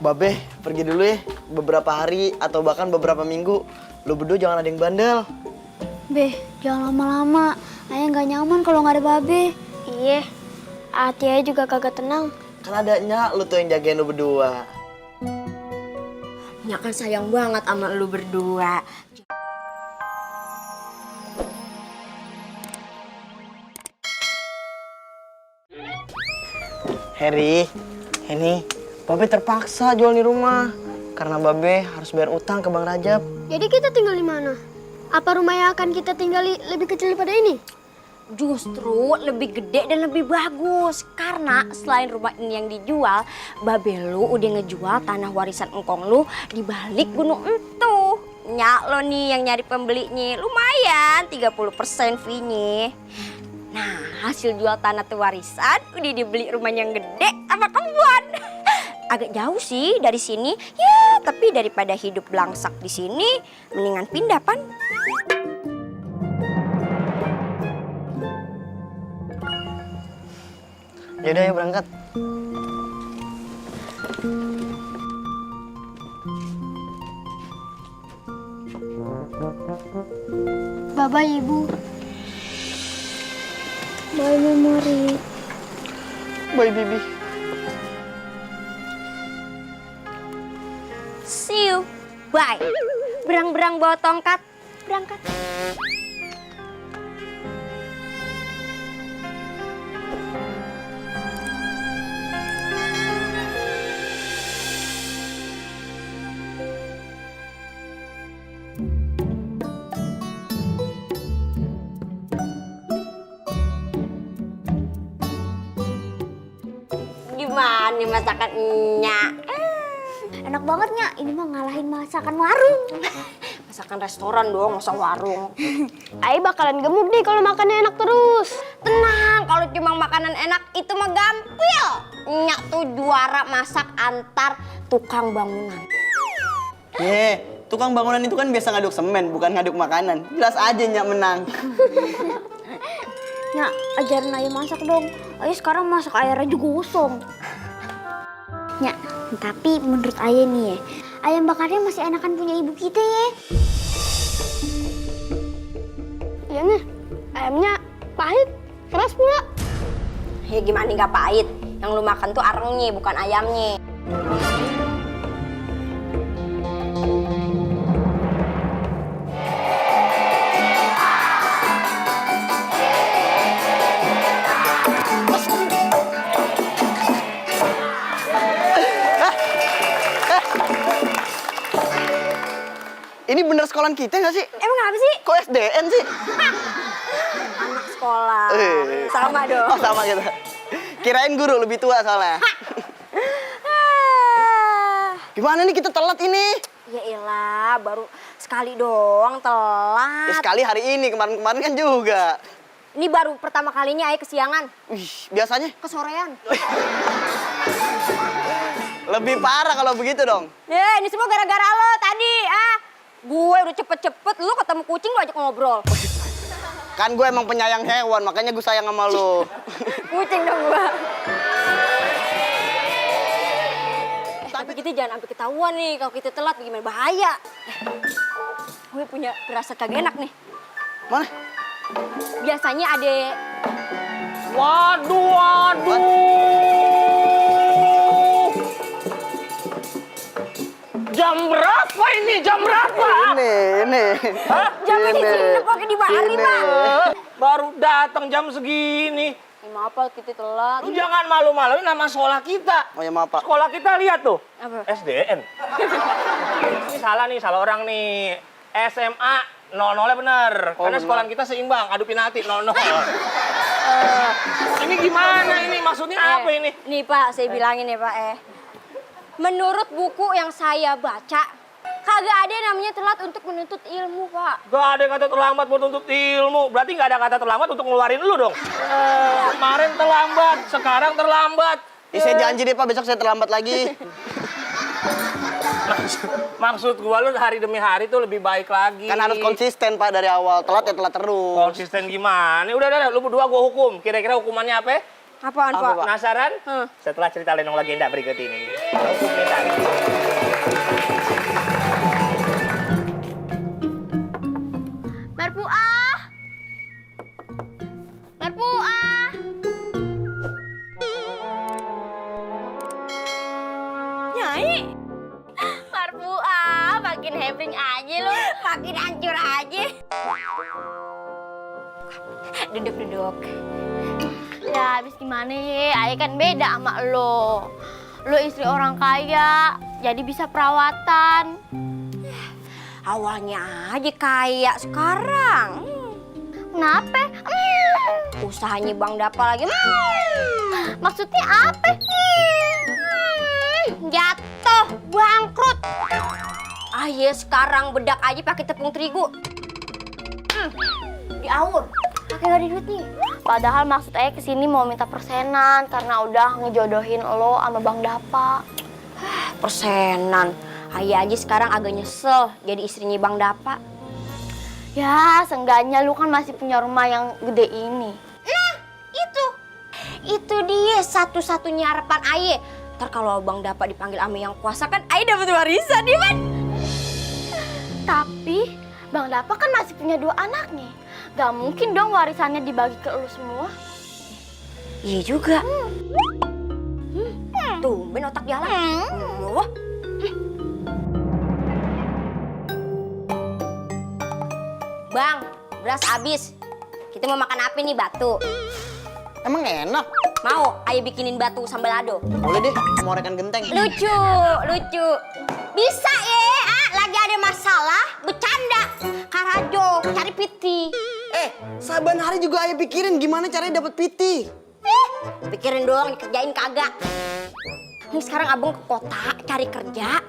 Babe, pergi dulu ya. Beberapa hari atau bahkan beberapa minggu. Lu berdua jangan ada yang bandel. Be, jangan lama-lama. Ayah nggak nyaman kalau nggak ada Babe. Iya, hati Ayah juga kagak tenang. Kan ada Nyak, lu tuh yang jagain lu berdua. Nyak kan sayang banget sama lu berdua. Heri, ini Babe terpaksa jual nih rumah. Karena Babe harus bayar utang ke Bang Rajab. Jadi kita tinggal di mana? Apa rumah yang akan kita tinggali lebih kecil daripada ini? Justru lebih gede dan lebih bagus. Karena selain rumah ini yang dijual, Babe lu udah ngejual tanah warisan engkong lu di balik gunung itu. Nyak lo nih yang nyari pembelinya. Lumayan 30% fee-nya. Nah, hasil jual tanah tuh warisan udah dibeli rumah yang gede sama kebun. Agak jauh sih dari sini. Ya, tapi daripada hidup belangsak di sini, mendingan pindah, Pan. Yaudah ya berangkat. Bye-bye, Ibu. Bye, Memori. Bye, Bibi. See you. Bye. Berang-berang bawa tongkat. Berangkat. Gimana nih masakan Nyak? Enak banget, Nyak. Ini mah ngalahin masakan warung. Masakan restoran dong, masa warung. Ayah bakalan gemuk nih kalau makannya enak terus. Tenang, kalau cuma makanan enak itu mah gampil. Nyak tuh juara masak antar tukang bangunan. Tukang bangunan itu kan biasa ngaduk semen, bukan ngaduk makanan. Jelas aja Nyak menang. Nyak, ajarin Ayah masak dong. Ayah sekarang masak air aja gosong. Nyak, tapi menurut Ayah nih ya, ayam bakarnya masih enakan punya ibu kita ya. Iya nih, ayamnya pahit, keras pula. Ya gimana nggak pahit? Yang lu makan tuh arengnya, bukan ayamnya. Ini bener sekolahan kita nggak sih? Emang apa sih? Kok SDN sih? Anak sekolah. Sama dong. Oh sama gitu. Kirain guru lebih tua soalnya. Gimana nih kita telat ini? Ya elah, baru sekali doang telat. Ya sekali hari ini, kemarin-kemarin kan juga. Ini baru pertama kalinya Ayah kesiangan. Wih, biasanya Kesorean. lebih parah kalau begitu dong. Ya, ini semua gara-gara lo tadi, Gue udah cepet-cepet, lu ketemu kucing lu ajak ngobrol. Kan gue emang penyayang hewan, makanya gue sayang sama lu. Kucing dong gue. Tapi kita jangan sampai ketahuan nih kalau kita telat gimana, bahaya. Gue punya firasat kagak enak nih. Mana? Biasanya ada... Waduh. Jam berapa ini? Jam berapa? Ini. Hah? Jam ini sini pakai di bahari, Bang. Baru datang jam segini. Maaf Pak, kita telat. Lu jangan malu-maluin nama sekolah kita. Oh ya maaf Pak. Sekolah kita lihat tuh. Apa? SDN. Ini salah orang nih. SMA 00-nya bener. Karena bener. sekolahan kita seimbang, adu penalti 0-0. Ini gimana ini? Maksudnya apa ini? Nih Pak, saya bilangin ya Pak Menurut buku yang saya baca, kagak ada namanya telat untuk menuntut ilmu, Pak. Gak ada kata terlambat buat menuntut ilmu. Berarti gak ada kata terlambat untuk ngeluarin lu dong. Kemarin terlambat, sekarang terlambat. Saya janji deh Pak, besok saya terlambat lagi. Maksud gua lu hari demi hari tuh lebih baik lagi. Kan harus konsisten Pak dari awal. Telat ya telat terus. Konsisten gimana? Udah, lu berdua gua hukum. Kira-kira hukumannya apa? Apaan, Apa, Pak? Pak? Penasaran? Hah. Setelah cerita Lenong Legenda berikut ini. Dokumentari. Marpuah. Marpuah. Nyai. Marpuah, makin hebring aja lu. Makin hancur aja. Duduk. Ya, habis gimana ya? Ayah kan beda sama lo. Lo istri orang kaya, jadi bisa perawatan. Awalnya aja kayak sekarang. Kenapa? Usahanya Bang Dapa lagi. Maksudnya apa? Jatuh, bangkrut. Ayo sekarang bedak aja pakai tepung terigu. Diaur. Pakai gak ada duit nih. Padahal maksud ayah kesini mau minta persenan karena udah ngejodohin lo sama Bang Dapa. Persenan. Ayah aja sekarang agak nyesel jadi istrinya Bang Dapa. Ya, seenggaknya lu kan masih punya rumah yang gede ini. Nah, itu dia satu-satunya harapan Aye. Ntar kalau Bang Dapa dipanggil sama yang kuasa kan Aye dapat warisan, ya kan? Tapi Bang Dapa kan masih punya 2 anaknya. Gak mungkin dong warisannya dibagi ke lu semua. Iya juga. Tumben otak jalan. Wah. Bang, beras habis. Kita mau makan apa nih, batu? Emang enak? Mau Ayo bikinin batu sambal lado? Boleh deh, mau rekan genteng. Lucu. Bisa ya, lagi ada masalah, bercanda. Karajo, cari piti. Saban hari juga ayah pikirin gimana caranya dapat piti. Pikirin doang, dikerjain kagak. Ini sekarang abang ke kota cari kerja,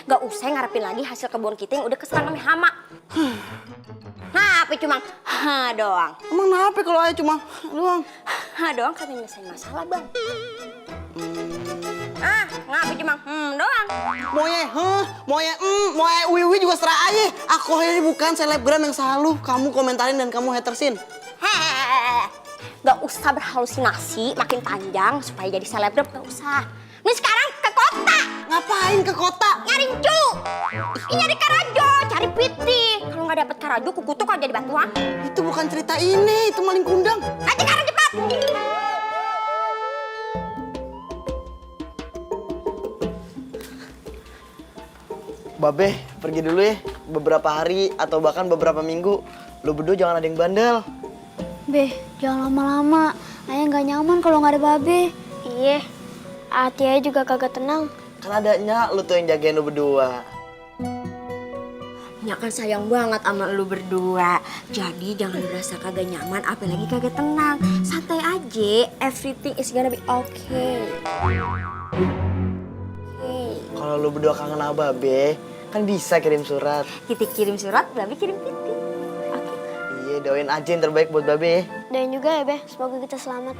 gak usah ngarepin lagi hasil kebun kita yang udah keserang sama hama. Nah, apa cuma doang. Emang kenapa kalau ayah cuma doang? Doang kan nyelesain masalah, Bang. Ngapa cuma doang. Moye wiwi juga serah ayah. Aku ini bukan selebgram yang selalu kamu komentarin dan kamu hatersin. Gak usah berhalusinasi makin panjang supaya jadi selebgram, gak usah. Ini sekarang ke kota. Ngapain ke kota? Nyari cu. Nyari karajo, cari piti. Kalau nggak dapet karajo, kukutuk aja di batuan. Itu bukan cerita ini, itu maling kundang. Ayo sekarang cepat. Babe, pergi dulu ya. Beberapa hari atau bahkan beberapa minggu. Lu berdua jangan ada yang bandel. Be, jangan lama-lama. Ayah nggak nyaman kalau nggak ada Babe. Iya, hati ayah juga kagak tenang. Kan adanya lu tuh yang jagain lu berdua. Nya kan sayang banget sama lu berdua. Jadi jangan berasa kagak nyaman, apalagi kagak tenang. Santai aja, everything is gonna be okay. Kalau lu berdua kangen sama Babe, kan bisa kirim surat. Kita kirim surat, Babe kirim piti. Oke. Iya, doain aja yang terbaik buat Babe. Dan juga ya, Be, semoga kita selamat.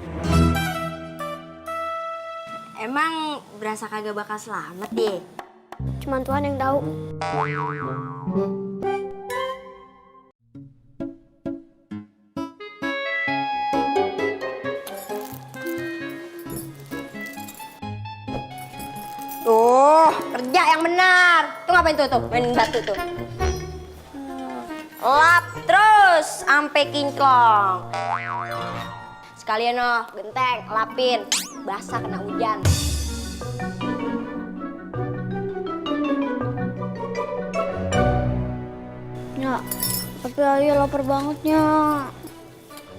Emang berasa kagak bakal selamat deh. Cuman Tuhan yang tahu. Tuh, kerja yang benar. Tuh ngapain tuh, main batu tuh. Lap terus sampai kinclong. Sekalian genteng, lapin. Basah kena hujan. Ya, tapi ayah lapar bangetnya.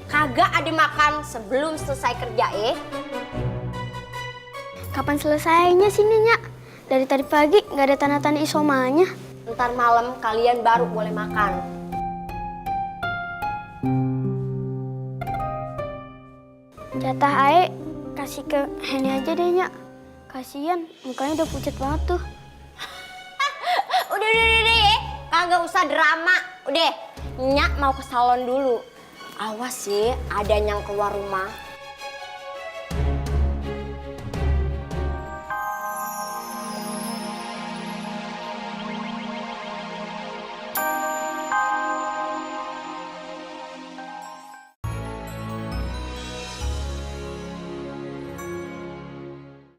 Kagak ada makan sebelum selesai kerja, Kapan selesainya sini, Nyak? Dari tadi pagi nggak ada tanda-tanda isomanya. Ntar malam kalian baru boleh makan. Jatah Ae kasih ke Heni aja deh, Nyak. Kasian, mukanya udah pucat banget tuh. Udah ya. Kagak usah drama. Udah, Nyak mau ke salon dulu. Awas sih, ada yang keluar rumah.